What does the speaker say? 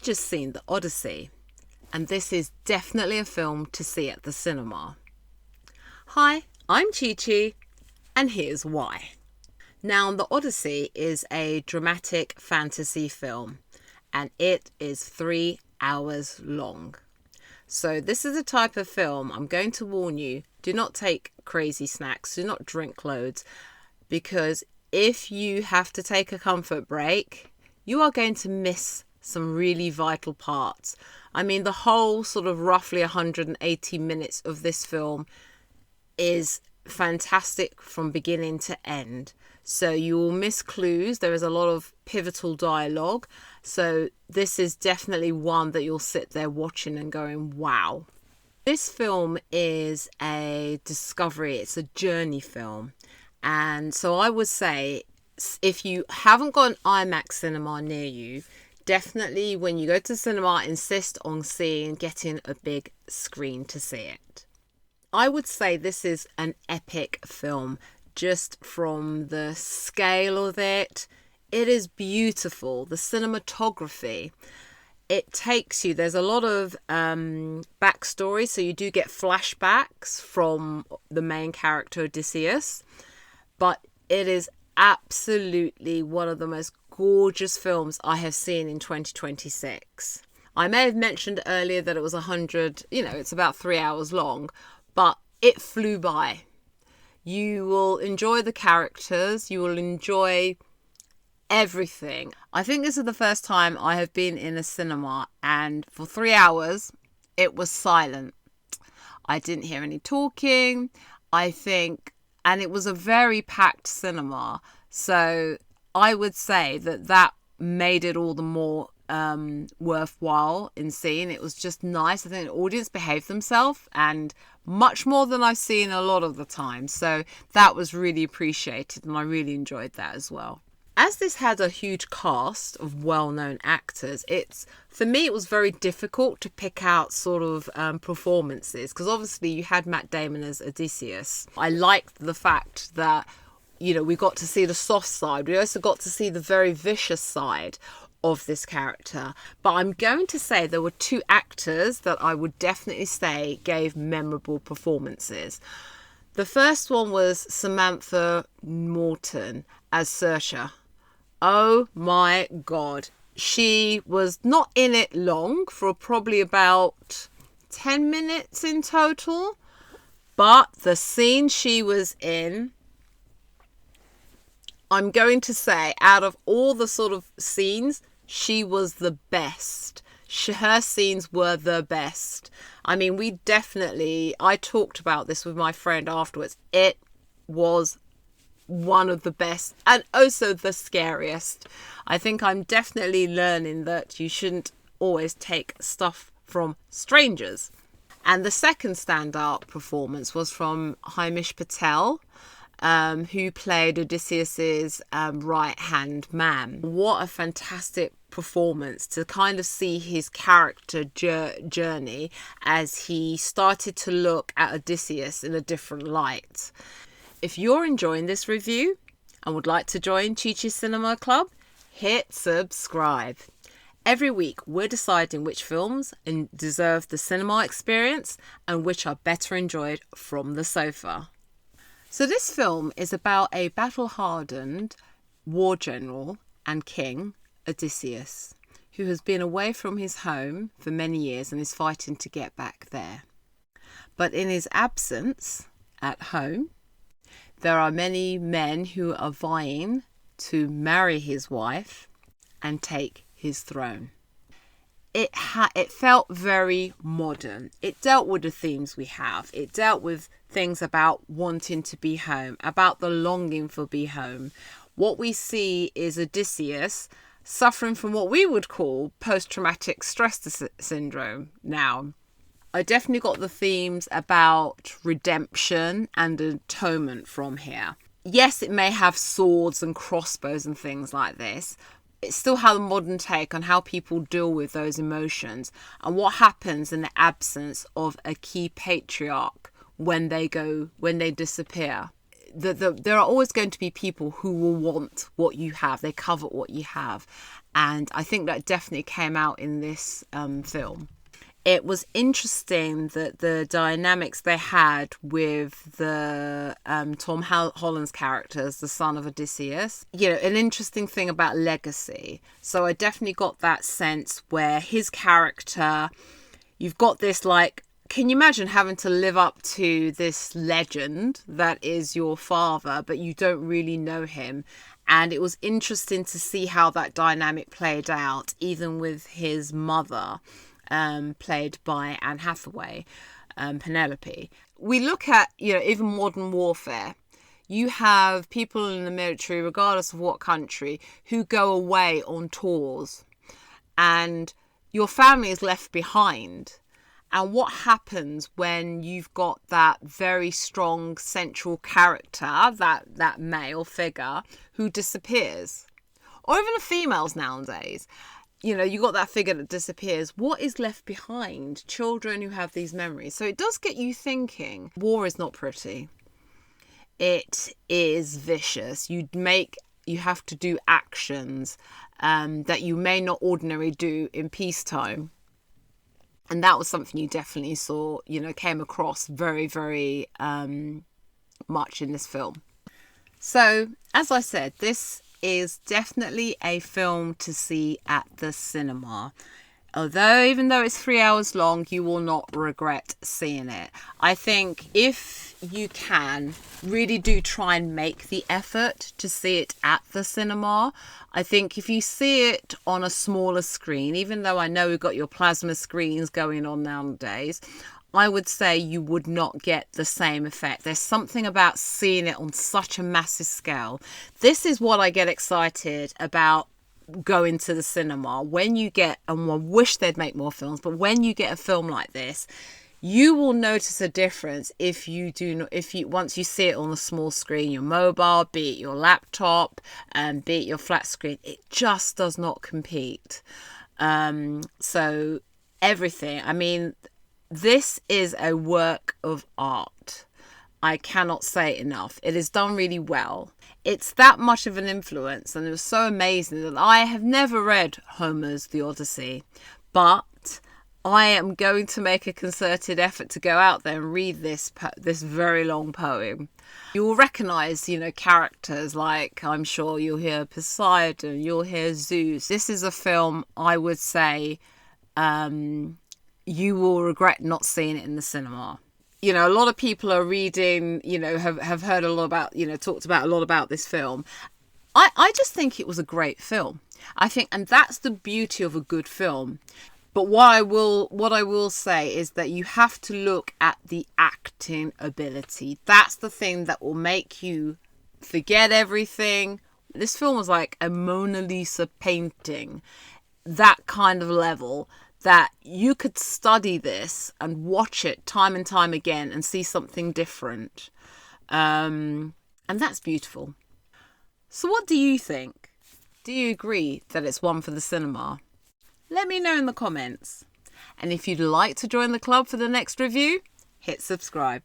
You've just seen the Odyssey, and this is definitely a film to see at the cinema. Hi, I'm Chi Chi, and here's why. Now, the Odyssey is a dramatic fantasy film, and it is 3 hours long. So this is a type of film, I'm going to warn you, do not take crazy snacks, do not drink loads, because if you have to take a comfort break, you are going to miss some really vital parts. I mean, the whole sort of roughly 180 minutes of this film is fantastic from beginning to end. So you will miss clues. There is a lot of pivotal dialogue. So this is definitely one that you'll sit there watching and going, wow. This film is a discovery. It's a journey film. And so I would say, if you haven't got an IMAX cinema near you, definitely when you go to cinema, insist on getting a big screen to see it. I would say this is an epic film just from the scale of it. It is beautiful. The cinematography, it takes you, there's a lot of backstory, so you do get flashbacks from the main character Odysseus, but it is absolutely one of the most gorgeous films I have seen in 2026. I may have mentioned earlier that it was it's about 3 hours long, but it flew by. You will enjoy the characters, you will enjoy everything. I think this is the first time I have been in a cinema and for 3 hours it was silent. I didn't hear any talking, and it was a very packed cinema. So I would say that made it all the more worthwhile in seeing. It was just nice. I think the audience behaved themselves, and much more than I've seen a lot of the time. So that was really appreciated, and I really enjoyed that as well. As this had a huge cast of well-known actors, for me it was very difficult to pick out sort of performances, because obviously you had Matt Damon as Odysseus. I liked the fact that, we got to see the soft side. We also got to see the very vicious side of this character. But I'm going to say there were 2 actors that I would definitely say gave memorable performances. The first one was Samantha Morton as Saoirse. Oh my God. She was not in it long, for probably about 10 minutes in total. But the scene she was in, I'm going to say out of all the sort of scenes, she was the best. Her scenes were the best. I mean, I talked about this with my friend afterwards. It was one of the best and also the scariest. I think I'm definitely learning that you shouldn't always take stuff from strangers. And the second standout performance was from Hamish Patel, who played Odysseus's right-hand man. What a fantastic performance to kind of see his character journey as he started to look at Odysseus in a different light. If you're enjoying this review and would like to join Chi Chi Cinema Club, hit subscribe. Every week we're deciding which films deserve the cinema experience and which are better enjoyed from the sofa. So this film is about a battle-hardened war general and king, Odysseus, who has been away from his home for many years and is fighting to get back there. But in his absence at home, there are many men who are vying to marry his wife and take his throne. It felt very modern. It dealt with the themes we have. It dealt with things about wanting to be home, about the longing for be home. What we see is Odysseus suffering from what we would call post-traumatic stress syndrome now. I definitely got the themes about redemption and atonement from here. Yes, it may have swords and crossbows and things like this. It still has a modern take on how people deal with those emotions and what happens in the absence of a key patriarch when they disappear. there are always going to be people who will want what you have. They covet what you have. And I think that definitely came out in this film. It was interesting that the dynamics they had with the Tom Holland's character as the son of Odysseus. An interesting thing about legacy. So I definitely got that sense where his character, you've got this can you imagine having to live up to this legend that is your father, but you don't really know him? And it was interesting to see how that dynamic played out, even with his mother, played by Anne Hathaway, Penelope. We look at, even modern warfare. You have people in the military, regardless of what country, who go away on tours, and your family is left behind. And what happens when you've got that very strong central character, that male figure, who disappears? Or even the females nowadays. You got that figure that disappears. What is left behind? Children who have these memories. So it does get you thinking. War is not pretty. It is vicious. You have to do actions that you may not ordinarily do in peacetime. And that was something you definitely saw, came across very, very much in this film. So, as I said, this is definitely a film to see at the cinema. Even though it's 3 hours long, you will not regret seeing it. I think if you can, really do try and make the effort to see it at the cinema. I think if you see it on a smaller screen, even though I know we've got your plasma screens going on nowadays, I would say you would not get the same effect. There's something about seeing it on such a massive scale. This is what I get excited about going to the cinema. When you get, and I wish they'd make more films, but when you get a film like this, you will notice a difference once you see it on a small screen, your mobile, be it your laptop, be it your flat screen. It just does not compete. So everything. This is a work of art. I cannot say it enough. It is done really well. It's that much of an influence, and it was so amazing that I have never read Homer's The Odyssey, but I am going to make a concerted effort to go out there and read this very long poem. You will recognise, characters like, I'm sure you'll hear Poseidon, you'll hear Zeus. This is a film I would say you will regret not seeing it in the cinema. A lot of people are reading, have heard a lot about, talked about a lot about this film. I just think it was a great film. I think, and that's the beauty of a good film. But what I will say is that you have to look at the acting ability. That's the thing that will make you forget everything. This film was like a Mona Lisa painting, that kind of level, that you could study this and watch it time and time again and see something different. And that's beautiful. So what do you think? Do you agree that it's one for the cinema? Let me know in the comments. And if you'd like to join the club for the next review, hit subscribe.